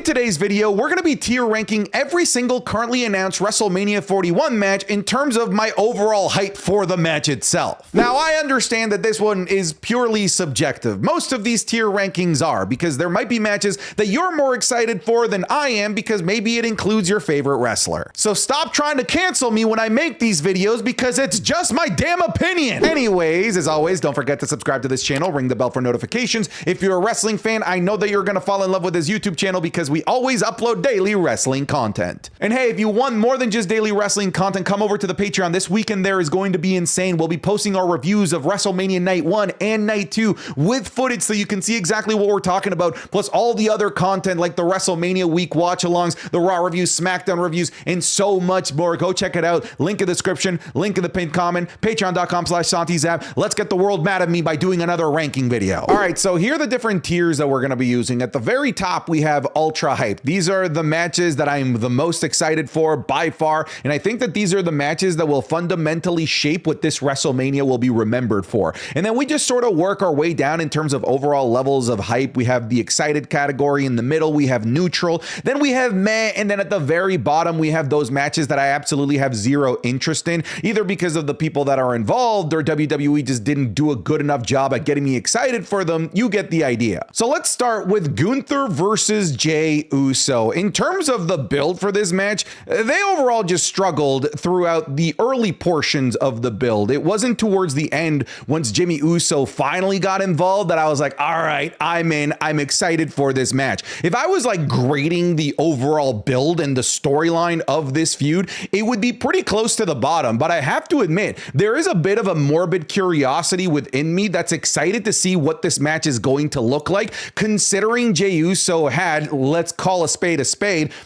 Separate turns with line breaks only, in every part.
today's video, we're going to be tier ranking every single currently announced WrestleMania 41 match in terms of my overall hype for the match itself. Now, I understand that this one is purely subjective. Most of these tier rankings are, because there might be matches that you're more excited for than I am because maybe it includes your favorite wrestler. So stop trying to cancel me when I make these videos because it's just my damn opinion. Anyways, as always, don't forget to subscribe to this channel, ring the bell for notifications. If you're a wrestling fan, I know that you're going to fall in love with this YouTube channel because we always upload daily wrestling content. And hey, if you want more than just daily wrestling content, come over to the Patreon. This weekend there is going to be insane. We'll be posting our reviews of WrestleMania Night 1 and Night 2 with footage so you can see exactly what we're talking about, plus all the other content like the WrestleMania week watch-alongs, the Raw reviews, SmackDown reviews, and so much more. Go check it out. Link in the description, link in the pinned comment, patreon.com/SantiZap. Let's get the world mad at me by doing another ranking video. All right, so here are the different tiers that we're going to be using. At the very top, we have Ultra Hype. These are the matches that I'm the most excited for by far, and I think that these are the matches that will fundamentally shape what this WrestleMania will be remembered for. And then we just sort of work our way down in terms of overall levels of hype. We have the excited category in the middle, we have neutral, then we have meh, and then at the very bottom, we have those matches that I absolutely have zero interest in, either because of the people that are involved or WWE just didn't do a good enough job at getting me excited for them. You get the idea. So let's start with Gunther versus Jey Uso. In terms of the build for this match, they overall just struggled throughout the early portions of the build. It wasn't towards the end, once Jey Uso finally got involved, that I was like, all right, I'm in, I'm excited for this match. If I was like grading the overall build and the storyline of this feud, it would be pretty close to the bottom, but I have to admit, there is a bit of a morbid curiosity within me that's excited to see what this match is going to look like, considering Jey Uso had, let's call a spade,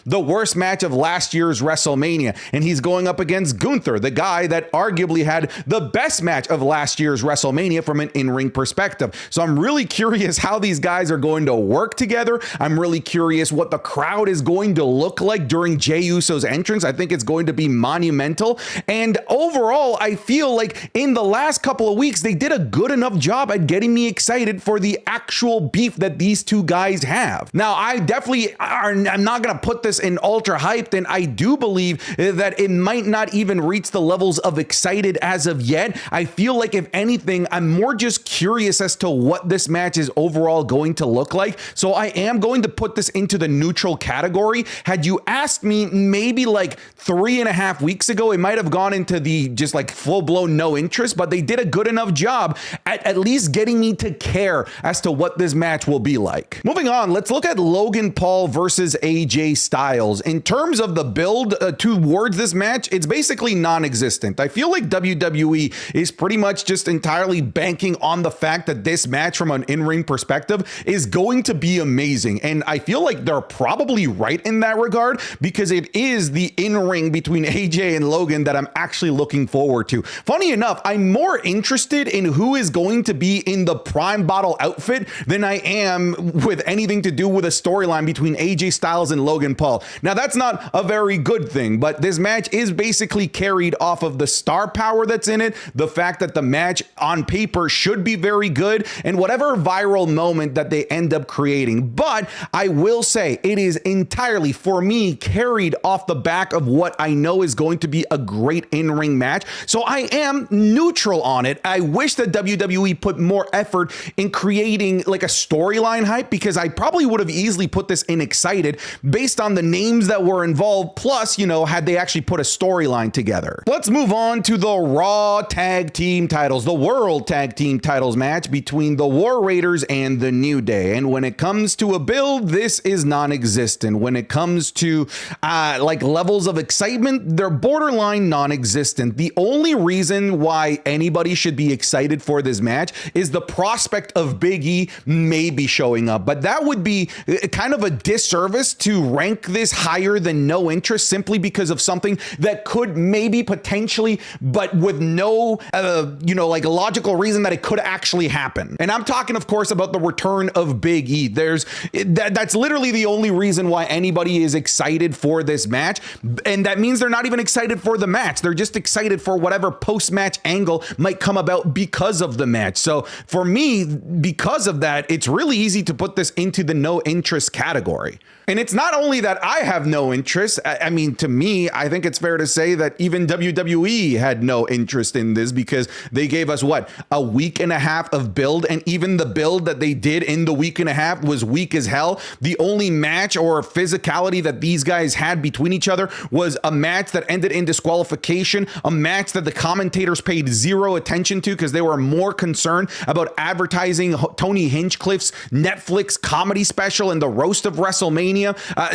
the worst match of last year's WrestleMania, and he's going up against Gunther, the guy that arguably had the best match of last year's WrestleMania from an in-ring perspective. So I'm really curious how these guys are going to work together. I'm really curious what the crowd is going to look like during Jey Uso's entrance. I think it's going to be monumental. And overall, I feel like in the last couple of weeks, they did a good enough job at getting me excited for the actual beef that these two guys have. Now, I'm not going to put this in ultra hyped, and I do believe that it might not even reach the levels of excited as of yet. I feel like if anything, I'm more just curious as to what this match is overall going to look like. So I am going to put this into the neutral category. Had you asked me maybe like 3.5 weeks ago, it might have gone into the just like full-blown no interest, but they did a good enough job at least getting me to care as to what this match will be like. Moving on, let's look at Logan Paul versus AJ Styles. In terms of the build towards this match, it's basically non-existent. I feel like WWE is pretty much just entirely banking on the fact that this match from an in-ring perspective is going to be amazing. And I feel like they're probably right in that regard because it is the in-ring between AJ and Logan that I'm actually looking forward to. Funny enough, I'm more interested in who is going to be in the Prime Bottle outfit than I am with anything to do with a storyline between AJ Styles and Logan Paul. Now, that's not a very good thing, but this match is basically carried off of the star power that's in it, the fact that the match on paper should be very good, and whatever viral moment that they end up creating. But I will say it is entirely, for me, carried off the back of what I know is going to be a great in-ring match. So I am neutral on it. I wish that WWE put more effort in creating like a storyline hype, because I probably would have easily put this in excited based on the names that were involved, plus, you know, had they actually put a storyline together. Let's move on to the Raw Tag Team titles, the World Tag Team titles match between the War Raiders and the New Day. And when it comes to a build, this is non-existent. When it comes to like levels of excitement, they're borderline non-existent. The only reason why anybody should be excited for this match is the prospect of Big E maybe showing up, but that would be kind of a disservice to rank this higher than no interest simply because of something that could maybe potentially, but with no, like a logical reason that it could actually happen. And I'm talking, of course, about the return of Big E. That's literally the only reason why anybody is excited for this match. And that means they're not even excited for the match. They're just excited for whatever post-match angle might come about because of the match. So for me, because of that, it's really easy to put this into the no interest category. And it's not only that I have no interest. I mean, to me, I think it's fair to say that even WWE had no interest in this because they gave us what, a week and a half of build, and even the build that they did in the week and a half was weak as hell. The only match or physicality that these guys had between each other was a match that ended in disqualification, a match that the commentators paid zero attention to because they were more concerned about advertising Tony Hinchcliffe's Netflix comedy special and the roast of WrestleMania.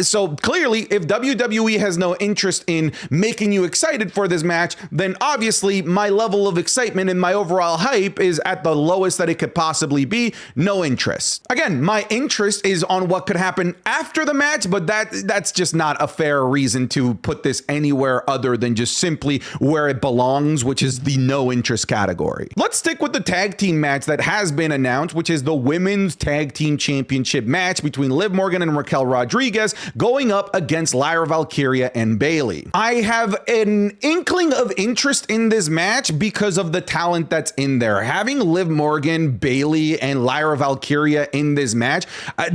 So clearly, if WWE has no interest in making you excited for this match, then obviously my level of excitement and my overall hype is at the lowest that it could possibly be. No interest. Again, my interest is on what could happen after the match, but that's just not a fair reason to put this anywhere other than just simply where it belongs, which is the no interest category. Let's stick with the tag team match that has been announced, which is the Women's Tag Team Championship match between Liv Morgan and Raquel Rodriguez going up against Lyra Valkyria and Bayley. I have an inkling of interest in this match because of the talent that's in there. Having Liv Morgan, Bayley, and Lyra Valkyria in this match,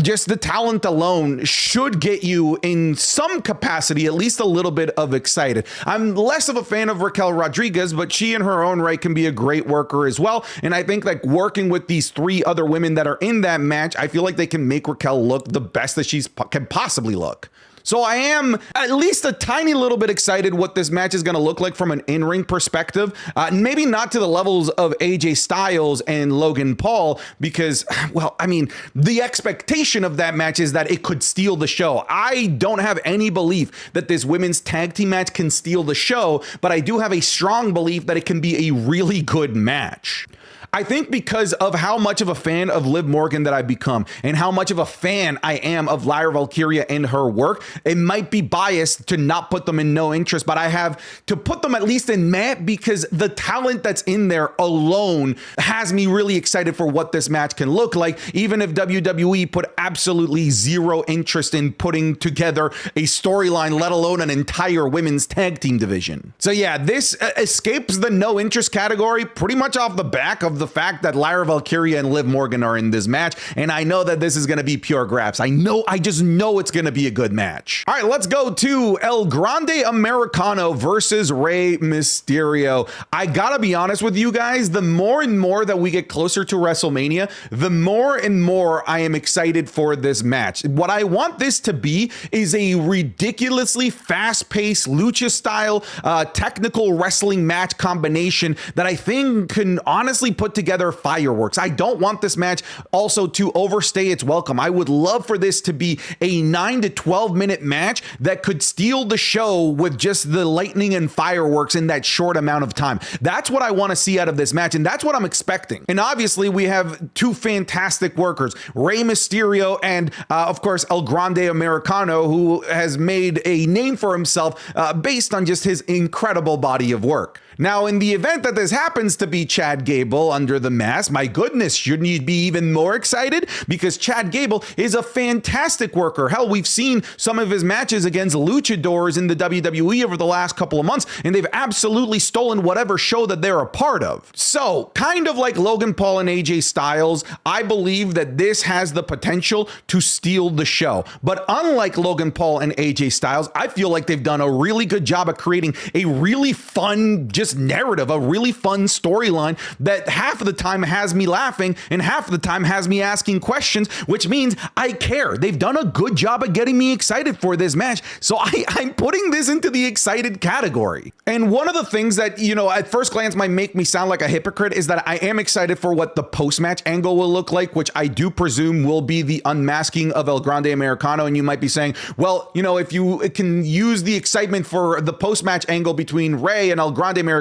just the talent alone should get you in some capacity, at least a little bit of excited. I'm less of a fan of Raquel Rodriguez, but she in her own right can be a great worker as well. And I think like working with these three other women that are in that match, I feel like they can make Raquel look the best that she can possibly look. So I am at least a tiny little bit excited what this match is going to look like from an in-ring perspective. Maybe not to the levels of AJ Styles and Logan Paul because, well, I mean, the expectation of that match is that it could steal the show. I don't have any belief that this women's tag team match can steal the show, but I do have a strong belief that it can be a really good match. I think because of how much of a fan of Liv Morgan that I've become and how much of a fan I am of Lyra Valkyria and her work, it might be biased to not put them in no interest, but I have to put them at least in meh because the talent that's in there alone has me really excited for what this match can look like, even if WWE put absolutely zero interest in putting together a storyline, let alone an entire women's tag team division. So yeah, this escapes the no interest category pretty much off the back of the fact that Lyra Valkyria and Liv Morgan are in this match, and I know that this is going to be pure graphs. I just know it's going to be a good match. All right, let's go to El Grande Americano versus Rey Mysterio. I gotta be honest with you guys, the more and more that we get closer to WrestleMania, the more and more I am excited for this match. What I want this to be is a ridiculously fast-paced lucha style technical wrestling match combination that I think can honestly put together fireworks. I don't want this match also to overstay its welcome. I would love for this to be a 9 to 12 minute match that could steal the show with just the lightning and fireworks in that short amount of time. That's what I want to see out of this match, and that's what I'm expecting. And obviously we have two fantastic workers, Rey Mysterio and of course El Grande Americano, who has made a name for himself based on just his incredible body of work. Now, in the event that this happens to be Chad Gable under the mask, my goodness, shouldn't you be even more excited? Because Chad Gable is a fantastic worker. Hell, we've seen some of his matches against luchadors in the WWE over the last couple of months, and they've absolutely stolen whatever show that they're a part of. So, kind of like Logan Paul and AJ Styles, I believe that this has the potential to steal the show. But unlike Logan Paul and AJ Styles, I feel like they've done a really good job of creating a really fun, just narrative, a really fun storyline that half of the time has me laughing and half of the time has me asking questions, which means I care. They've done a good job of getting me excited for this match. So I'm putting this into the excited category. And one of the things that, you know, at first glance might make me sound like a hypocrite is that I am excited for what the post-match angle will look like, which I do presume will be the unmasking of El Grande Americano. And you might be saying, well, you know, if you can use the excitement for the post-match angle between Rey and El Grande Americano,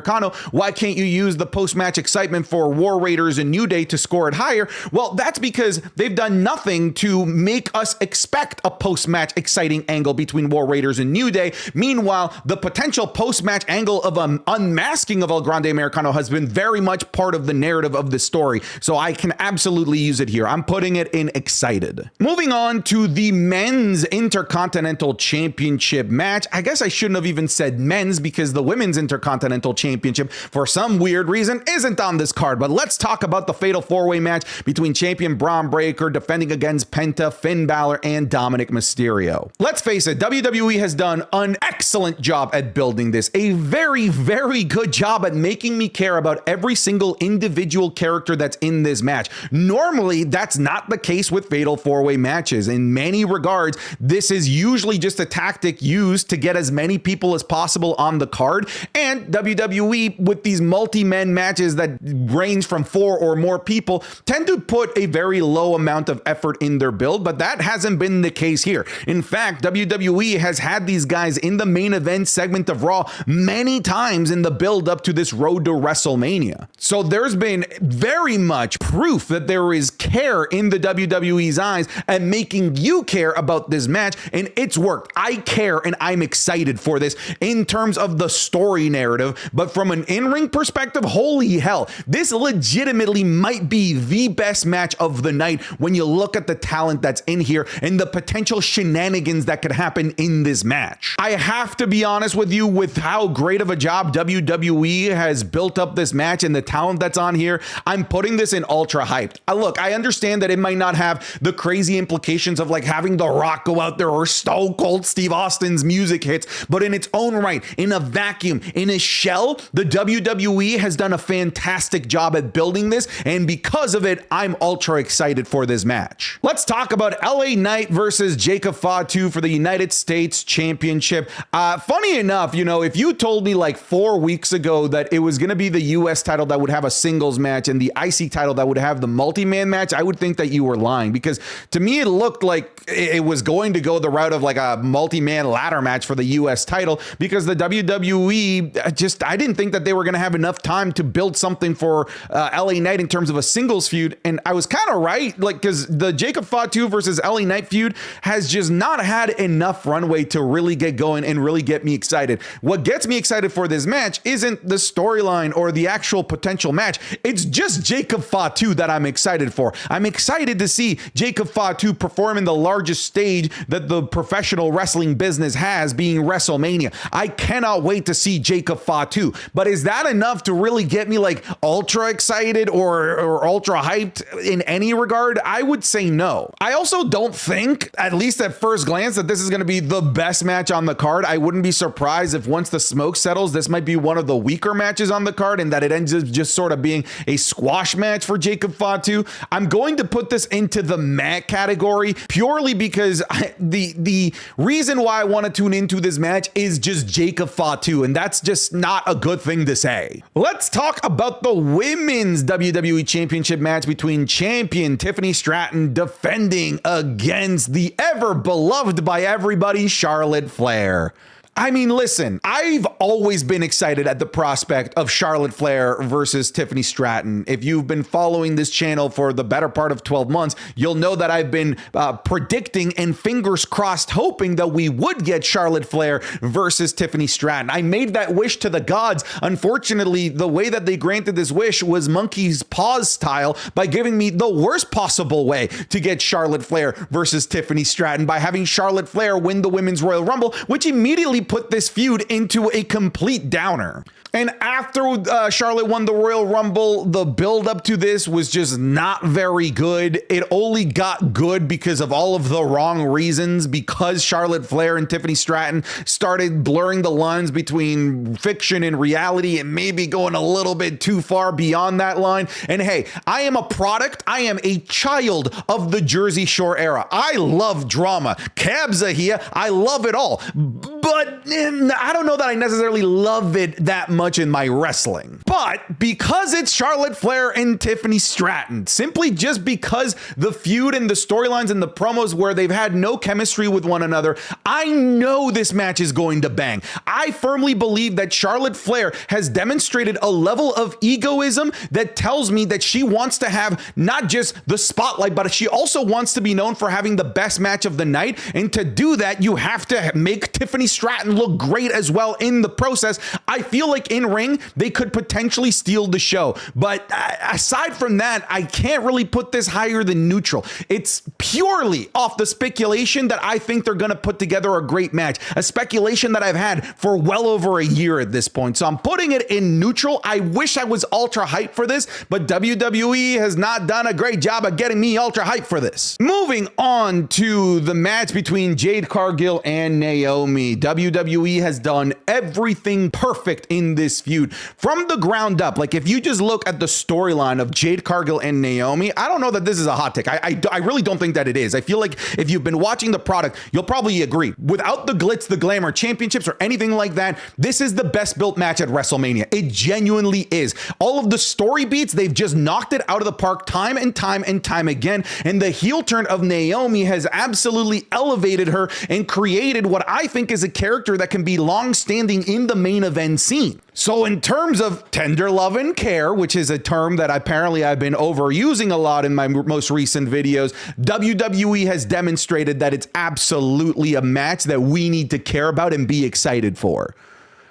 why can't you use the post-match excitement for War Raiders and New Day to score it higher? Well, that's because they've done nothing to make us expect a post-match exciting angle between War Raiders and New Day. Meanwhile, the potential post-match angle of an unmasking of El Grande Americano has been very much part of the narrative of the story. So I can absolutely use it here. I'm putting it in excited. Moving on to the Men's Intercontinental Championship match. I guess I shouldn't have even said men's because the Women's Intercontinental Championship Championship, for some weird reason, isn't on this card. But let's talk about the Fatal 4-Way match between champion Braun Breaker defending against Penta, Finn Balor, and Dominic Mysterio. Let's face it, WWE has done an excellent job at building this. A very, very good job at making me care about every single individual character that's in this match. Normally, that's not the case with Fatal 4-Way matches. In many regards, this is usually just a tactic used to get as many people as possible on the card. And WWE, with these multi-men matches that range from 4 or more people, tend to put a very low amount of effort in their build, but that hasn't been the case here. In fact, WWE has had these guys in the main event segment of Raw many times in the build up to this road to WrestleMania. So there's been very much proof that there is care in the WWE's eyes at making you care about this match, and it's worked. I care and I'm excited for this in terms of the story narrative, but from an in-ring perspective, holy hell, this legitimately might be the best match of the night when you look at the talent that's in here and the potential shenanigans that could happen in this match. I have to be honest with you with how great of a job WWE has built up this match and the talent that's on here. I'm putting this in ultra hyped. Look, I understand that it might not have the crazy implications of like having The Rock go out there or Stone Cold Steve Austin's music hits, but in its own right, in a vacuum, in a shell, the WWE has done a fantastic job at building this, and because of it, I'm ultra excited for this match. Let's talk about LA Knight versus Jacob Fatu for the United States Championship. Funny enough, you know, if you told me like 4 weeks ago that it was going to be the US title that would have a singles match and the IC title that would have the multi-man match, I would think that you were lying, because to me it looked like it was going to go the route of like a multi-man ladder match for the US title, because the WWE I didn't think that they were going to have enough time to build something for LA Knight in terms of a singles feud. And I was kind of right, like, because the Jacob Fatu versus LA Knight feud has just not had enough runway to really get going and really get me excited. What gets me excited for this match isn't the storyline or the actual potential match. It's just Jacob Fatu that I'm excited for. I'm excited to see Jacob Fatu perform in the largest stage that the professional wrestling business has, being WrestleMania. I cannot wait to see Jacob Fatu. But is that enough to really get me like ultra excited or ultra hyped in any regard? I would say no. I also don't think, at least at first glance, that this is going to be the best match on the card. I wouldn't be surprised if once the smoke settles, this might be one of the weaker matches on the card and that it ends up just sort of being a squash match for Jacob Fatu. I'm going to put this into the mat category purely because the reason why I want to tune into this match is just Jacob Fatu, and that's just not a good thing to say. Let's talk about the women's WWE Championship match between champion Tiffany Stratton defending against the ever beloved by everybody Charlotte Flair. I mean, listen, I've always been excited at the prospect of Charlotte Flair versus Tiffany Stratton. If you've been following this channel for the better part of 12 months, you'll know that I've been predicting and fingers crossed hoping that we would get Charlotte Flair versus Tiffany Stratton. I made that wish to the gods. Unfortunately, the way that they granted this wish was monkey's paws style by giving me the worst possible way to get Charlotte Flair versus Tiffany Stratton by having Charlotte Flair win the Women's Royal Rumble, which immediately put this feud into a complete downer. And after Charlotte won the Royal Rumble, the build up to this was just not very good. It only got good because of all of the wrong reasons, because Charlotte Flair and Tiffany Stratton started blurring the lines between fiction and reality and maybe going a little bit too far beyond that line. And hey, I am a product. I am a child of the Jersey Shore era. I love drama. Cabza here. I love it all. But I don't know that I necessarily love it that much in my wrestling. But because it's Charlotte Flair and Tiffany Stratton, simply just because the feud and the storylines and the promos where they've had no chemistry with one another, I know this match is going to bang. I firmly believe that Charlotte Flair has demonstrated a level of egoism that tells me that she wants to have not just the spotlight, but she also wants to be known for having the best match of the night. And to do that, you have to make Tiffany Stratton look great as well in the process. I feel like in ring, they could potentially steal the show. But aside from that, I can't really put this higher than neutral. It's purely off the speculation that I think they're going to put together a great match, a speculation that I've had for well over a year at this point. So I'm putting it in neutral. I wish I was ultra hyped for this, but WWE has not done a great job of getting me ultra hyped for this. Moving on to the match between Jade Cargill and Naomi. WWE has done everything perfect in this feud from the ground up. Like, if you just look at the storyline of Jade Cargill and Naomi, I don't know that this is a hot take. I really don't think that it is. I feel like if you've been watching the product, you'll probably agree. Without the glitz, the glamour, championships, or anything like that, this is the best built match at WrestleMania. It genuinely is. All of the story beats, they've just knocked it out of the park time and time and time again. And the heel turn of Naomi has absolutely elevated her and created what I think is a character that can be long-standing in the main event scene. So in terms of tender love and care, which is a term that apparently I've been overusing a lot in my most recent videos, WWE has demonstrated that it's absolutely a match that we need to care about and be excited for.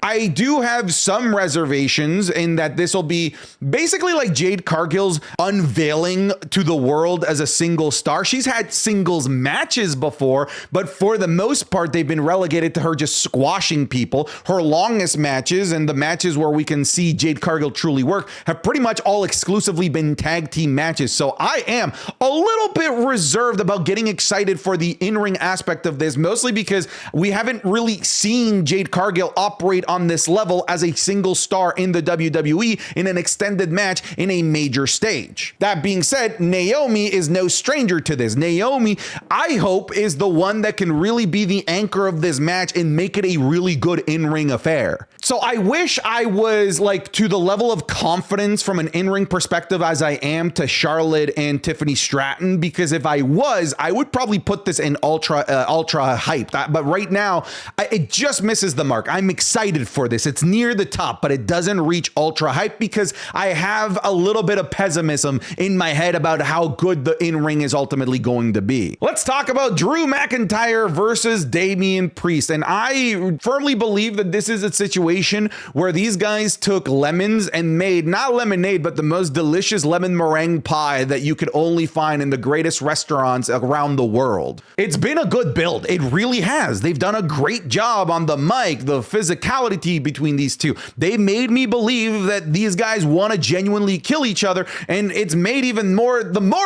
I do have some reservations in that this will be basically like Jade Cargill's unveiling to the world as a single star. She's had singles matches before, but for the most part, they've been relegated to her just squashing people. Her longest matches and the matches where we can see Jade Cargill truly work have pretty much all exclusively been tag team matches. So I am a little bit reserved about getting excited for the in-ring aspect of this, mostly because we haven't really seen Jade Cargill operate on this level as a single star in the WWE in an extended match in a major stage. That being said, Naomi is no stranger to this. Naomi, I hope, is the one that can really be the anchor of this match and make it a really good in-ring affair. So I wish I was like to the level of confidence from an in-ring perspective as I am to Charlotte and Tiffany Stratton, because if I was, I would probably put this in ultra hype. But right now, it just misses the mark. I'm excited for this. It's near the top, but it doesn't reach ultra hype because I have a little bit of pessimism in my head about how good the in-ring is ultimately going to be. Let's talk about Drew McIntyre versus Damian Priest. And I firmly believe that this is a situation where these guys took lemons and made not lemonade, but the most delicious lemon meringue pie that you could only find in the greatest restaurants around the world. It's been a good build. It really has. They've done a great job on the mic, the physicality between these two. They made me believe that these guys want to genuinely kill each other, and it's made even more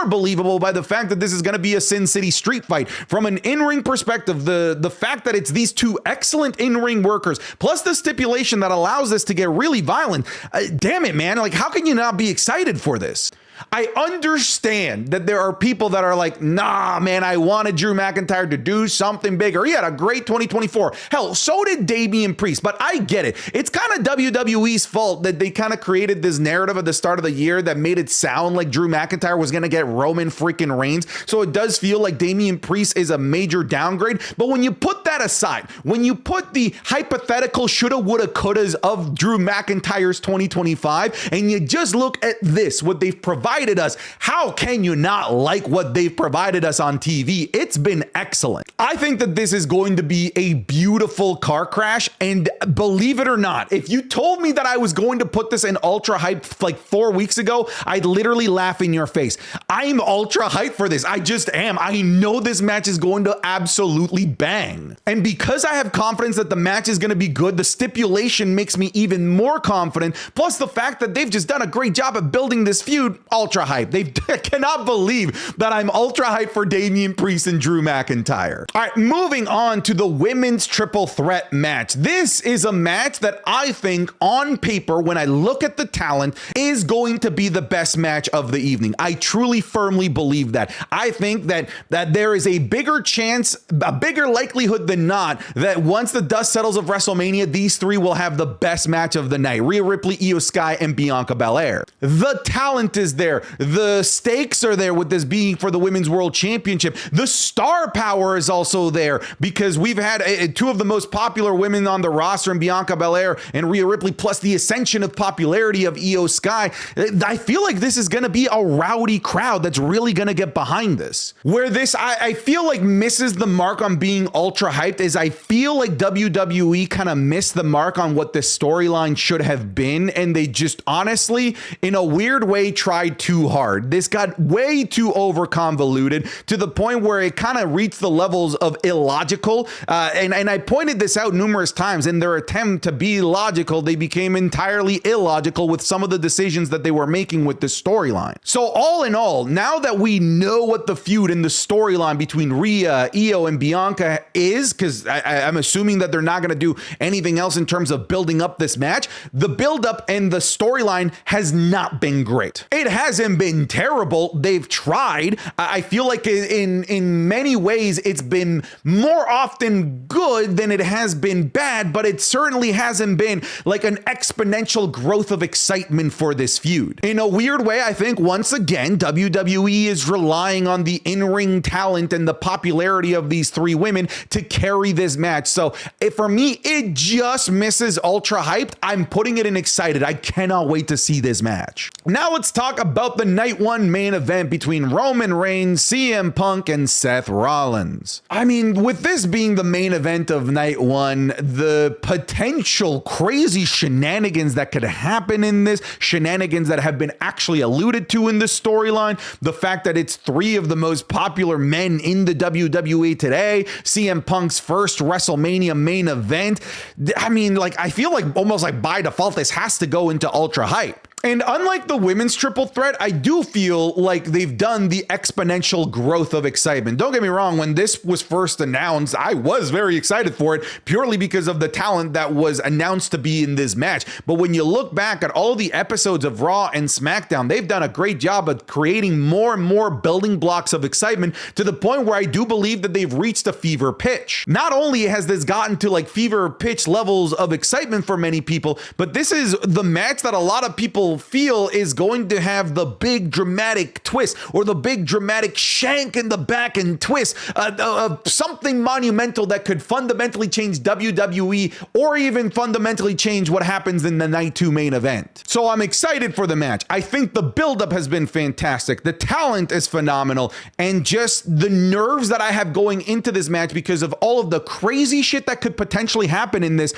believable by the fact that this is going to be a Sin City street fight. From an in-ring perspective, the fact that it's these two excellent in-ring workers, plus the stipulation that allows this to get really violent, damn it, man, like how can you not be excited for this? I understand that there are people that are like, nah, man, I wanted Drew McIntyre to do something bigger. He had a great 2024. Hell, so did Damian Priest, but I get it. It's kind of WWE's fault that they kind of created this narrative at the start of the year that made it sound like Drew McIntyre was going to get Roman freaking Reigns. So it does feel like Damian Priest is a major downgrade. But when you put that aside, when you put the hypothetical shoulda, woulda, couldas of Drew McIntyre's 2025, and you just look at this, what they've provided us, how can you not like what they've provided us on TV? It's been excellent. I think that this is going to be a beautiful car crash, and believe it or not, if you told me that I was going to put this in ultra hype like 4 weeks ago, I'd literally laugh in your face. I'm ultra hyped for this. I just am. I know this match is going to absolutely bang. And because I have confidence that the match is going to be good, the stipulation makes me even more confident. Plus the fact that they've just done a great job of building this feud, ultra hype. I cannot believe that I'm ultra hype for Damian Priest and Drew McIntyre. All right, moving on to the women's triple threat match. This is a match that I think on paper, when I look at the talent, is going to be the best match of the evening. I truly firmly believe that. I think that there is a bigger chance, a bigger likelihood than not, that once the dust settles of WrestleMania, these three will have the best match of the night. Rhea Ripley, Io Sky, and Bianca Belair. The talent is there. there. The stakes are there with this being for the Women's World Championship. The star power is also there because we've had two of the most popular women on the roster in Bianca Belair and Rhea Ripley, plus the ascension of popularity of Io Sky. I feel like this is going to be a rowdy crowd that's really going to get behind this. Where this, I feel like misses the mark on being ultra hyped is I feel like WWE kind of missed the mark on what this storyline should have been. And they just honestly, in a weird way, tried too hard. This got way too over convoluted to the point where it kind of reached the levels of illogical. And I pointed this out numerous times. In their attempt to be logical, they became entirely illogical with some of the decisions that they were making with this storyline. So all in all, now that we know what the feud and the storyline between Rhea, Io, and Bianca is, because I'm assuming that they're not going to do anything else in terms of building up this match, the buildup and the storyline has not been great. It hasn't been terrible. They've tried. I feel like in many ways it's been more often good than it has been bad, but it certainly hasn't been like an exponential growth of excitement for this feud. In a weird way, I think once again, WWE is relying on the in-ring talent and the popularity of these three women to carry this match. So for me, it just misses ultra hyped. I'm putting it in excited. I cannot wait to see this match. Now let's talk about the night one main event between Roman Reigns, CM Punk, and Seth Rollins. I mean, with this being the main event of night one, the potential crazy shenanigans that could happen in this, shenanigans that have been actually alluded to in this storyline, the fact that it's three of the most popular men in the WWE today, CM Punk's first WrestleMania main event. I mean, like, I feel like almost like by default, this has to go into ultra hype. And unlike the women's triple threat, I do feel like they've done the exponential growth of excitement. Don't get me wrong, when this was first announced, I was very excited for it purely because of the talent that was announced to be in this match. But when you look back at all the episodes of Raw and SmackDown, they've done a great job of creating more and more building blocks of excitement to the point where I do believe that they've reached a fever pitch. Not only has this gotten to like fever pitch levels of excitement for many people, but this is the match that a lot of people feel is going to have the big dramatic twist or the big dramatic shank in the back and twist, something monumental that could fundamentally change WWE or even fundamentally change what happens in the night two main event. So I'm excited for the match. I think the buildup has been fantastic. The talent is phenomenal, and just the nerves that I have going into this match because of all of the crazy shit that could potentially happen in this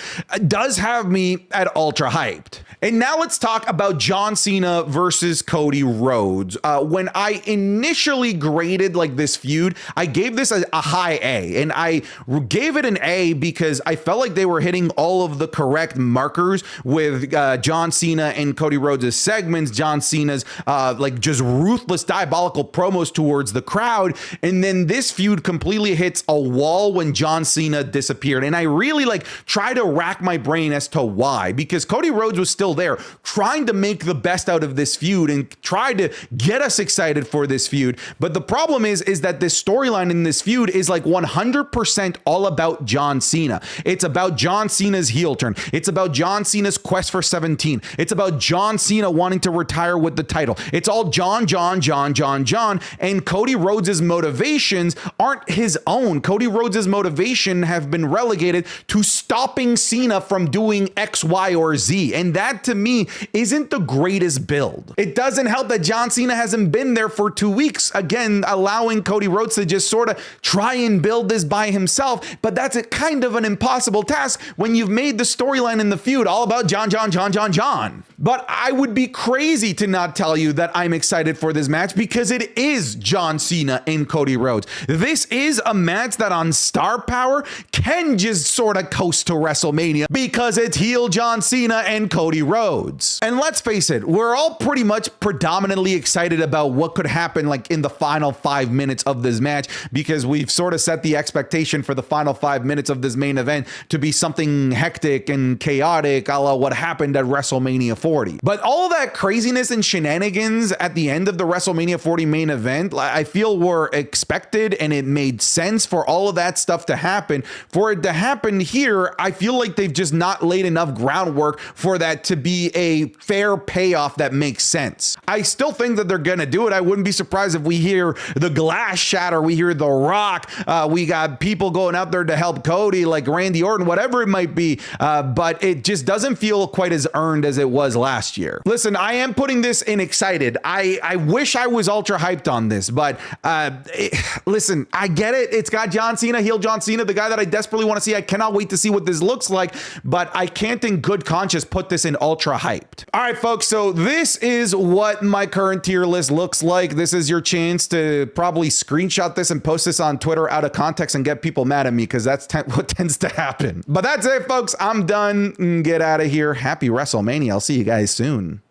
does have me at ultra hyped. And now let's talk about John Cena versus Cody Rhodes. When I initially graded like this feud, I gave this a high A, and I gave it an A because I felt like they were hitting all of the correct markers with John Cena and Cody Rhodes' segments, John Cena's like just ruthless diabolical promos towards the crowd. And then this feud completely hits a wall when John Cena disappeared. And I really like try to rack my brain as to why, because Cody Rhodes was still there trying to make the best out of this feud and try to get us excited for this feud. But the problem is that this storyline in this feud is like 100% all about John Cena. It's about John Cena's heel turn. It's about John Cena's quest for 17. It's about John Cena wanting to retire with the title. It's all John. And Cody Rhodes' motivations aren't his own. Cody Rhodes' motivation have been relegated to stopping Cena from doing X, Y, or Z. And that to me isn't the greatest build. It doesn't help that John Cena hasn't been there for 2 weeks, again, allowing Cody Rhodes to just sort of try and build this by himself. But that's a kind of an impossible task when you've made the storyline in the feud all about John. But I would be crazy to not tell you that I'm excited for this match because it is John Cena and Cody Rhodes. This is a match that on star power can just sort of coast to WrestleMania because it's heel John Cena and Cody Rhodes. And let's face it, we're all pretty much predominantly excited about what could happen like in the final 5 minutes of this match because we've sort of set the expectation for the final 5 minutes of this main event to be something hectic and chaotic, a la what happened at WrestleMania 4. 40. But all of that craziness and shenanigans at the end of the WrestleMania 40 main event, I feel were expected, and it made sense for all of that stuff to happen. For it to happen here, I feel like they've just not laid enough groundwork for that to be a fair payoff that makes sense. I still think that they're gonna do it. I wouldn't be surprised if we hear the glass shatter, we hear The Rock, we got people going out there to help Cody like Randy Orton, whatever it might be, but it just doesn't feel quite as earned as it was last year. Listen, I am putting this in excited. I wish I was ultra hyped on this, but listen, I get it. It's got John Cena, heel John Cena, the guy that I desperately want to see. I cannot wait to see what this looks like, but I can't in good conscience put this in ultra hyped. All right, folks, so this is what my current tier list looks like. This is your chance to probably screenshot this and post this on Twitter out of context and get people mad at me, because that's what tends to happen. But that's it, folks. I'm done. Get out of here. Happy WrestleMania. I'll see you guys soon.